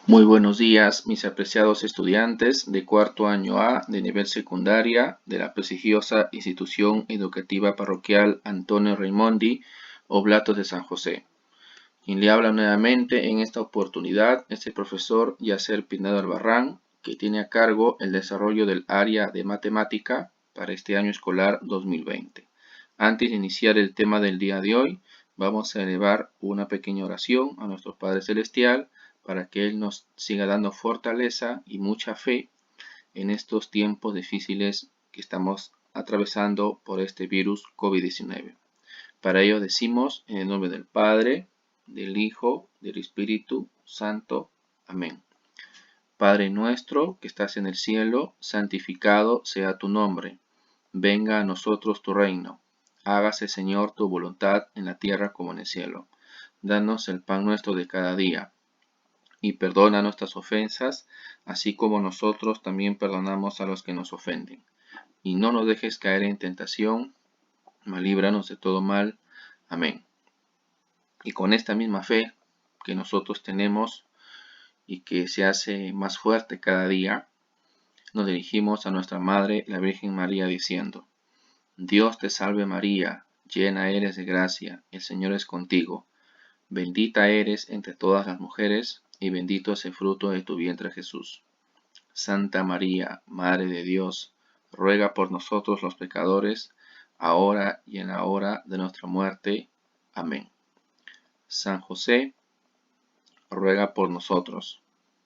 Muy buenos días, mis apreciados estudiantes de cuarto año A de nivel secundaria de la prestigiosa institución educativa parroquial Antonio Raimondi, Oblatos de San José. Quien le habla nuevamente en esta oportunidad es el profesor Yacer Pineda Albarrán, que tiene a cargo el desarrollo del área de matemática para este año escolar 2020. Antes de iniciar el tema del día de hoy, vamos a elevar una pequeña oración a nuestro Padre Celestial para que Él nos siga dando fortaleza y mucha fe en estos tiempos difíciles que estamos atravesando por este virus COVID-19. Para ello decimos en el nombre del Padre, del Hijo, del Espíritu Santo. Amén. Padre nuestro que estás en el cielo, santificado sea tu nombre. Venga a nosotros tu reino. Hágase, Señor, tu voluntad en la tierra como en el cielo. Danos el pan nuestro de cada día. Y perdona nuestras ofensas, así como nosotros también perdonamos a los que nos ofenden. Y no nos dejes caer en tentación, mas líbranos de todo mal. Amén. Y con esta misma fe que nosotros tenemos y que se hace más fuerte cada día, nos dirigimos a nuestra Madre, la Virgen María, diciendo: Dios te salve María, llena eres de gracia, el Señor es contigo. Bendita eres entre todas las mujeres, y bendito es el fruto de tu vientre Jesús. Santa María, Madre de Dios, ruega por nosotros los pecadores, ahora y en la hora de nuestra muerte. Amén. San José, ruega por nosotros.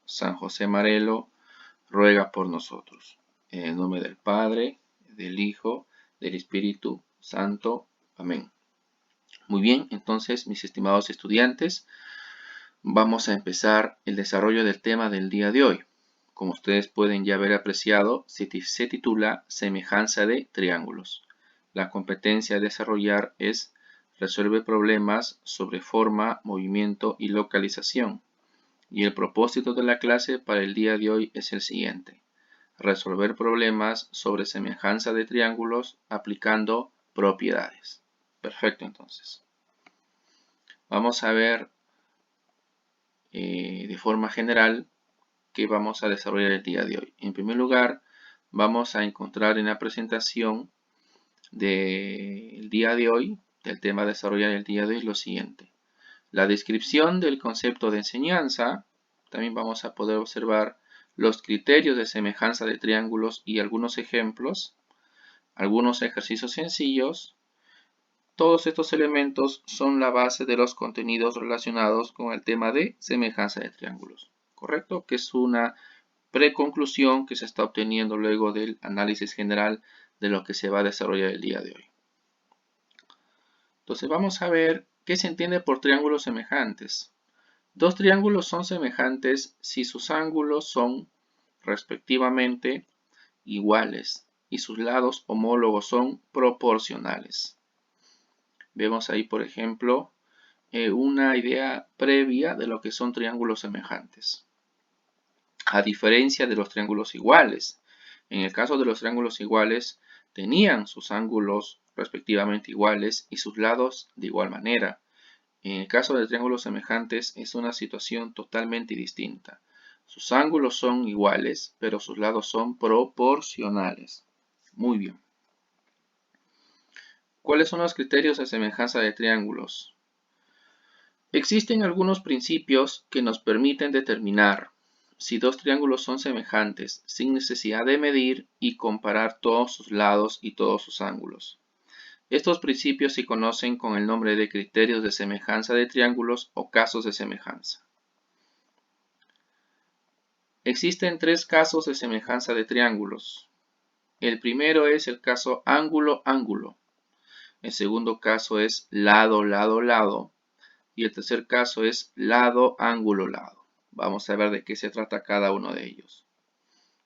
San José Marelo, ruega por nosotros. En el nombre del Padre, del Hijo, del Espíritu Santo. Amén. Muy bien, entonces, mis estimados estudiantes, vamos a empezar el desarrollo del tema del día de hoy. Como ustedes pueden ya haber apreciado, se titula Semejanza de triángulos. La competencia a desarrollar es resuelve problemas sobre forma, movimiento y localización. Y el propósito de la clase para el día de hoy es el siguiente: resolver problemas sobre semejanza de triángulos aplicando propiedades. Perfecto, entonces. Vamos a ver de forma general que vamos a desarrollar el día de hoy. En primer lugar, vamos a encontrar en la presentación del día de hoy, del tema a desarrollar el día de hoy, lo siguiente: la descripción del concepto de enseñanza. También vamos a poder observar los criterios de semejanza de triángulos y algunos ejemplos, algunos ejercicios sencillos. Todos estos elementos son la base de los contenidos relacionados con el tema de semejanza de triángulos, ¿correcto? Que es una preconclusión que se está obteniendo luego del análisis general de lo que se va a desarrollar el día de hoy. Entonces vamos a ver qué se entiende por triángulos semejantes. Dos triángulos son semejantes si sus ángulos son respectivamente iguales y sus lados homólogos son proporcionales. Vemos ahí, por ejemplo, una idea previa de lo que son triángulos semejantes. A diferencia de los triángulos iguales, en el caso de los triángulos iguales, tenían sus ángulos respectivamente iguales y sus lados de igual manera. En el caso de triángulos semejantes es una situación totalmente distinta. Sus ángulos son iguales, pero sus lados son proporcionales. Muy bien. ¿Cuáles son los criterios de semejanza de triángulos? Existen algunos principios que nos permiten determinar si dos triángulos son semejantes sin necesidad de medir y comparar todos sus lados y todos sus ángulos. Estos principios se conocen con el nombre de criterios de semejanza de triángulos o casos de semejanza. Existen tres casos de semejanza de triángulos. El primero es el caso ángulo-ángulo. El segundo caso es lado-lado-lado. Y el tercer caso es lado-ángulo-lado. Vamos a ver de qué se trata cada uno de ellos.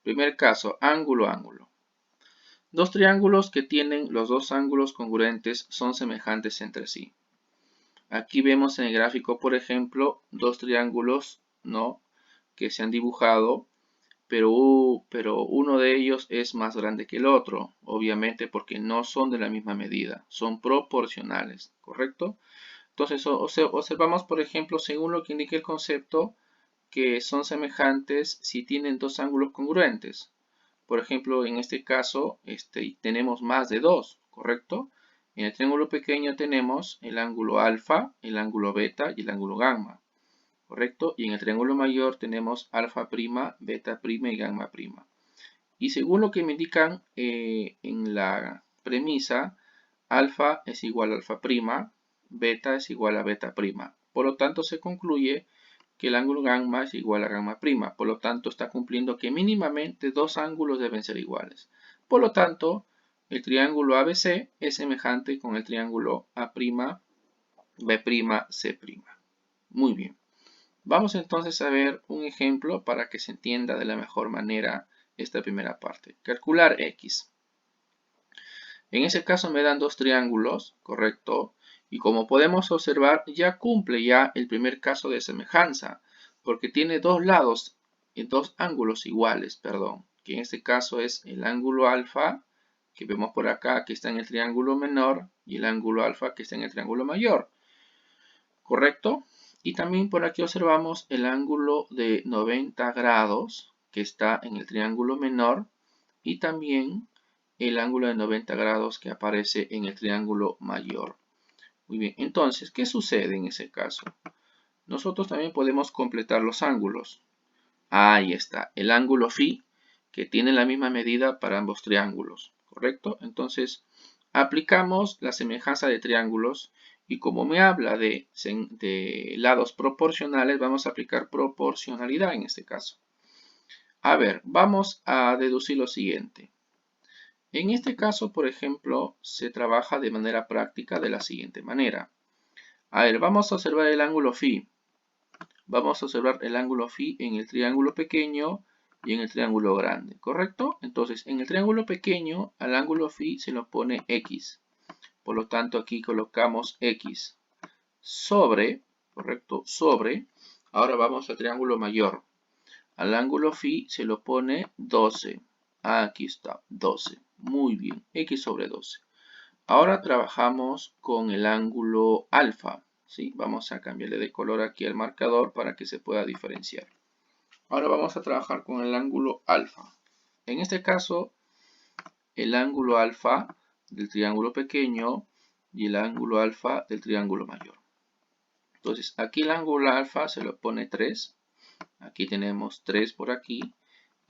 Primer caso, ángulo-ángulo. Dos triángulos que tienen los dos ángulos congruentes son semejantes entre sí. Aquí vemos en el gráfico, por ejemplo, dos triángulos, ¿no?, que se han dibujado, pero uno de ellos es más grande que el otro, obviamente porque no son de la misma medida, son proporcionales, ¿correcto? Entonces observamos, por ejemplo, según lo que indica el concepto, que son semejantes si tienen dos ángulos congruentes. Por ejemplo, en este caso, tenemos más de dos, ¿correcto? En el triángulo pequeño tenemos el ángulo alfa, el ángulo beta y el ángulo gamma, ¿correcto? Y en el triángulo mayor tenemos alfa prima, beta prima y gamma prima. Y según lo que me indican en la premisa, alfa es igual a alfa prima, beta es igual a beta prima. Por lo tanto, se concluye que el ángulo gamma es igual a gamma prima. Por lo tanto, está cumpliendo que mínimamente dos ángulos deben ser iguales. Por lo tanto, el triángulo ABC es semejante con el triángulo A', B', C'. Muy bien. Vamos entonces a ver un ejemplo para que se entienda de la mejor manera esta primera parte. Calcular X. En ese caso me dan dos triángulos, ¿correcto? Y como podemos observar, ya cumple ya el primer caso de semejanza, porque tiene dos lados, dos ángulos iguales, perdón, que en este caso es el ángulo alfa, que vemos por acá, que está en el triángulo menor, y el ángulo alfa, que está en el triángulo mayor, ¿correcto? Y también por aquí observamos el ángulo de 90 grados, que está en el triángulo menor, y también el ángulo de 90 grados que aparece en el triángulo mayor. Muy bien, entonces, ¿qué sucede en ese caso? Nosotros también podemos completar los ángulos. Ahí está, el ángulo phi, que tiene la misma medida para ambos triángulos, ¿correcto? Entonces, aplicamos la semejanza de triángulos y como me habla de lados proporcionales, vamos a aplicar proporcionalidad en este caso. A ver, vamos a deducir lo siguiente. En este caso, por ejemplo, se trabaja de manera práctica de la siguiente manera. A ver, vamos a observar el ángulo phi. Vamos a observar el ángulo phi en el triángulo pequeño y en el triángulo grande, ¿correcto? Entonces, en el triángulo pequeño, al ángulo phi se lo pone x. Por lo tanto, aquí colocamos x sobre, ¿correcto? Sobre. Ahora vamos al triángulo mayor. Al ángulo phi se lo pone 12. Aquí está, 12. Muy bien, x sobre 12. Ahora trabajamos con el ángulo alfa. ¿Sí? Vamos a cambiarle de color aquí al marcador para que se pueda diferenciar. Ahora vamos a trabajar con el ángulo alfa. En este caso, el ángulo alfa del triángulo pequeño y el ángulo alfa del triángulo mayor. Entonces, aquí el ángulo alfa se lo pone 3. Aquí tenemos 3 por aquí.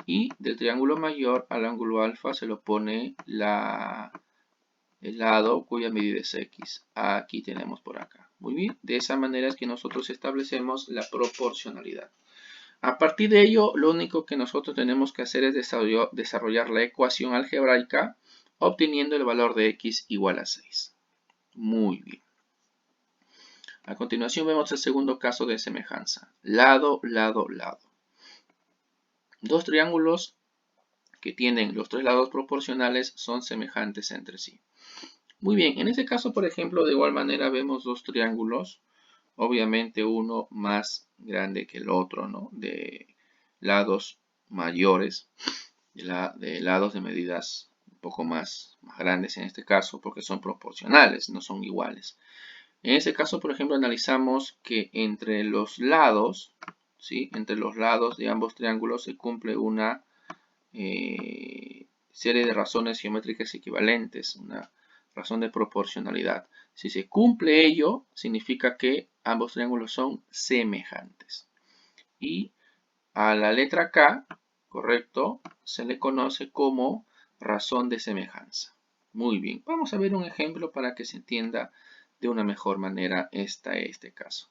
Y del triángulo mayor al ángulo alfa se lo pone el lado cuya medida es x. Aquí tenemos por acá. Muy bien. De esa manera es que nosotros establecemos la proporcionalidad. A partir de ello, lo único que nosotros tenemos que hacer es desarrollar la ecuación algebraica obteniendo el valor de x igual a 6. Muy bien. A continuación vemos el segundo caso de semejanza. Lado, lado, lado. Dos triángulos que tienen los tres lados proporcionales son semejantes entre sí. Muy bien, en este caso, por ejemplo, de igual manera vemos dos triángulos, obviamente uno más grande que el otro, ¿no? De lados mayores, de lados de medidas un poco más grandes en este caso, porque son proporcionales, no son iguales. En este caso, por ejemplo, analizamos que entre los lados, ¿sí? Entre los lados de ambos triángulos se cumple una serie de razones geométricas equivalentes, una razón de proporcionalidad. Si se cumple ello, significa que ambos triángulos son semejantes. Y a la letra K, correcto, se le conoce como razón de semejanza. Muy bien, vamos a ver un ejemplo para que se entienda de una mejor manera este caso.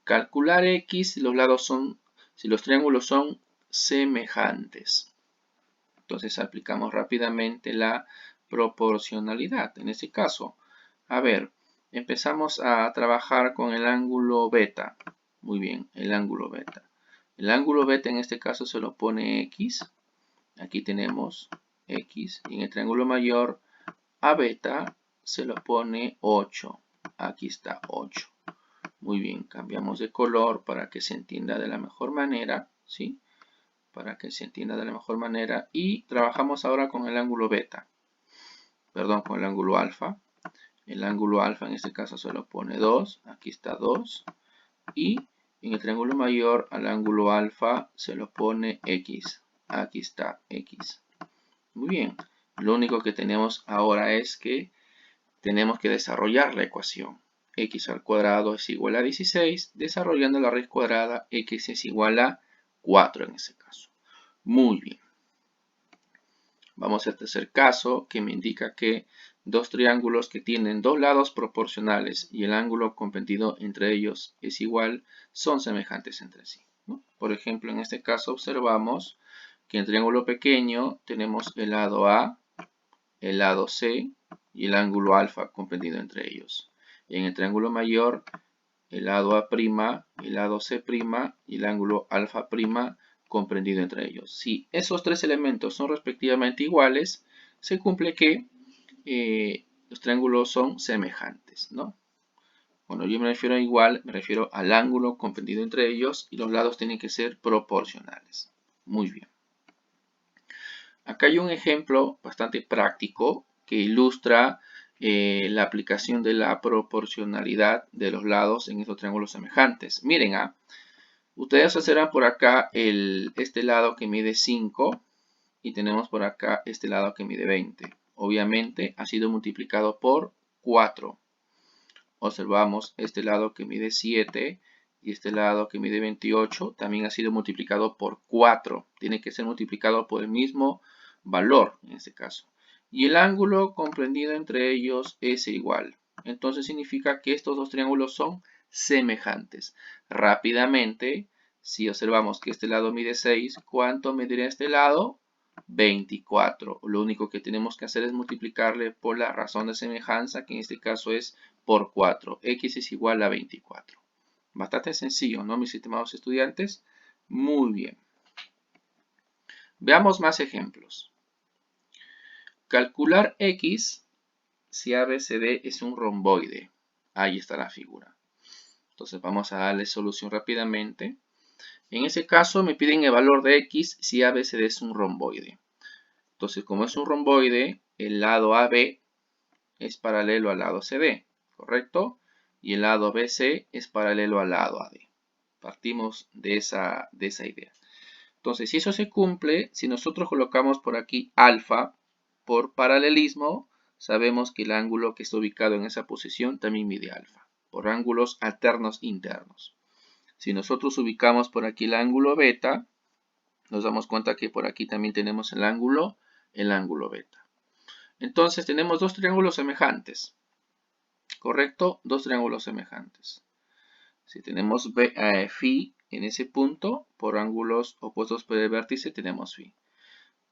Calcular X si los triángulos son semejantes. Entonces aplicamos rápidamente la proporcionalidad. En este caso, a ver, empezamos a trabajar con el ángulo beta. Muy bien, el ángulo beta. El ángulo beta en este caso se lo pone x. Aquí tenemos x. Y en el triángulo mayor a beta se lo pone 8. Aquí está 8. Muy bien, cambiamos de color para que se entienda de la mejor manera, ¿sí? Para que se entienda de la mejor manera. Y trabajamos ahora con el ángulo beta. Perdón, con el ángulo alfa. El ángulo alfa en este caso se lo pone 2. Aquí está 2. Y En el triángulo mayor al ángulo alfa se lo pone x. Aquí está x. Muy bien. Lo único que tenemos ahora es que tenemos que desarrollar la ecuación. X al cuadrado es igual a 16. Desarrollando la raíz cuadrada, x es igual a 4 en ese caso. Muy bien. Vamos al tercer caso, que me indica que dos triángulos que tienen dos lados proporcionales y el ángulo comprendido entre ellos es igual, son semejantes entre sí, ¿no? Por ejemplo, en este caso observamos que en el triángulo pequeño tenemos el lado A, el lado C y el ángulo alfa comprendido entre ellos. Y en el triángulo mayor, el lado A', el lado C' y el ángulo alfa' comprendido entre ellos. Si esos tres elementos son respectivamente iguales, se cumple que los triángulos son semejantes, ¿no? Cuando yo me refiero a igual, me refiero al ángulo comprendido entre ellos y los lados tienen que ser proporcionales. Muy bien. Acá hay un ejemplo bastante práctico que ilustra la aplicación de la proporcionalidad de los lados en estos triángulos semejantes. Miren, ustedes observan por acá este lado que mide 5 y tenemos por acá este lado que mide 20. Obviamente ha sido multiplicado por 4. Observamos este lado que mide 7 y este lado que mide 28 también ha sido multiplicado por 4. Tiene que ser multiplicado por el mismo valor en este caso. Y el ángulo comprendido entre ellos es igual. Entonces significa que estos dos triángulos son semejantes. Rápidamente, si observamos que este lado mide 6, ¿cuánto medirá este lado? 24. Lo único que tenemos que hacer es multiplicarle por la razón de semejanza, que en este caso es por 4. X es igual a 24. Bastante sencillo, ¿no, mis estimados estudiantes? Muy bien. Veamos más ejemplos. Calcular X si ABCD es un romboide. Ahí está la figura. Entonces vamos a darle solución rápidamente. En ese caso me piden el valor de X si ABCD es un romboide. Entonces, como es un romboide, el lado AB es paralelo al lado CD, ¿correcto? Y el lado BC es paralelo al lado AD. Partimos de esa idea. Entonces, si eso se cumple, si nosotros colocamos por aquí alfa, por paralelismo, sabemos que el ángulo que está ubicado en esa posición también mide alfa, por ángulos alternos internos. Si nosotros ubicamos por aquí el ángulo beta, nos damos cuenta que por aquí también tenemos el ángulo beta. Entonces tenemos dos triángulos semejantes, ¿correcto? Dos triángulos semejantes. Si tenemos phi en ese punto, por ángulos opuestos por el vértice tenemos phi.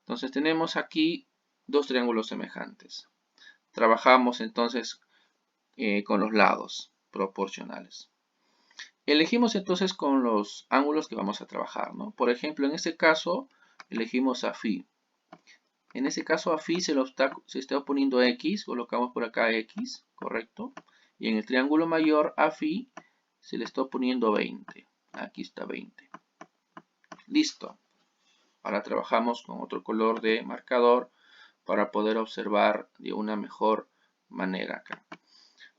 Entonces tenemos aquí dos triángulos semejantes. Trabajamos entonces con los lados proporcionales. Elegimos entonces con los ángulos que vamos a trabajar, ¿no? Por ejemplo, en este caso elegimos a phi. En ese caso a phi se está oponiendo x, colocamos por acá x, ¿correcto? Y en el triángulo mayor a phi se le está oponiendo 20. Aquí está 20. Listo. Ahora trabajamos con otro color de marcador para poder observar de una mejor manera acá.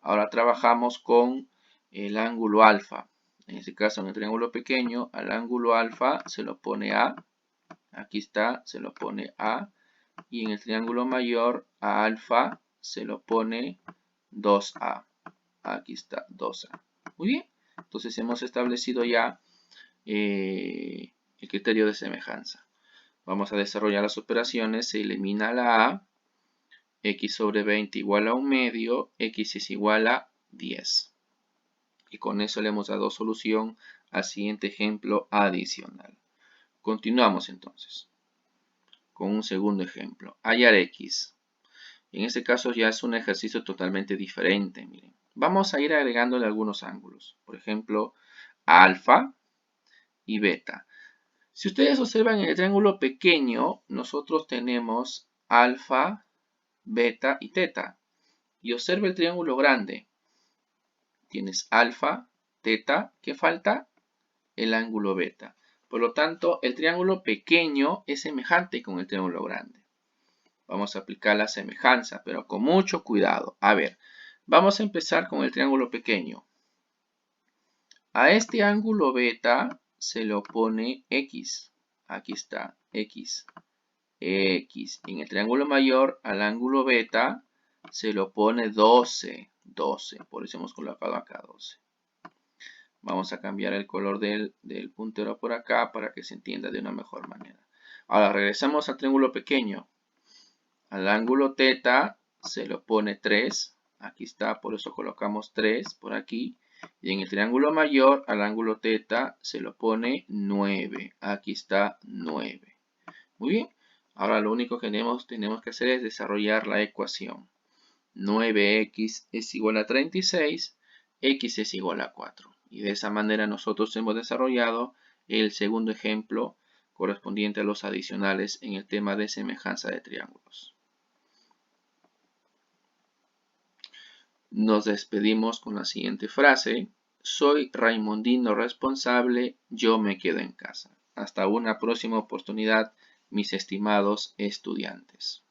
Ahora trabajamos con el ángulo alfa. En este caso, en el triángulo pequeño, al ángulo alfa se lo pone A. Aquí está, se lo pone A. Y en el triángulo mayor, a alfa se lo pone 2A. Aquí está, 2A. Muy bien. Entonces hemos establecido ya el criterio de semejanza. Vamos a desarrollar las operaciones. Se elimina la A. X sobre 20 igual a 1 medio. X es igual a 10. Y con eso le hemos dado solución al siguiente ejemplo adicional. Continuamos entonces con un segundo ejemplo. Hallar X. En este caso ya es un ejercicio totalmente diferente. Miren. Vamos a ir agregándole algunos ángulos. Por ejemplo, alfa y beta. Si ustedes observan en el triángulo pequeño, nosotros tenemos alfa, beta y teta. Y observa el triángulo grande. Tienes alfa, teta, ¿qué falta? El ángulo beta. Por lo tanto, el triángulo pequeño es semejante con el triángulo grande. Vamos a aplicar la semejanza, pero con mucho cuidado. A ver, vamos a empezar con el triángulo pequeño. A este ángulo beta se le opone x. Aquí está, x. X. En el triángulo mayor, al ángulo beta se le opone 12. 12. Por eso hemos colocado acá 12. Vamos a cambiar el color del puntero por acá para que se entienda de una mejor manera. Ahora regresamos al triángulo pequeño. Al ángulo teta se le opone 3. Aquí está, por eso colocamos 3 por aquí. Y en el triángulo mayor, al ángulo teta se le opone 9. Aquí está 9. Muy bien. Ahora lo único que tenemos que hacer es desarrollar la ecuación. 9x es igual a 36, x es igual a 4. Y de esa manera nosotros hemos desarrollado el segundo ejemplo correspondiente a los adicionales en el tema de semejanza de triángulos. Nos despedimos con la siguiente frase. Soy Raimondino responsable, yo me quedo en casa. Hasta una próxima oportunidad, mis estimados estudiantes.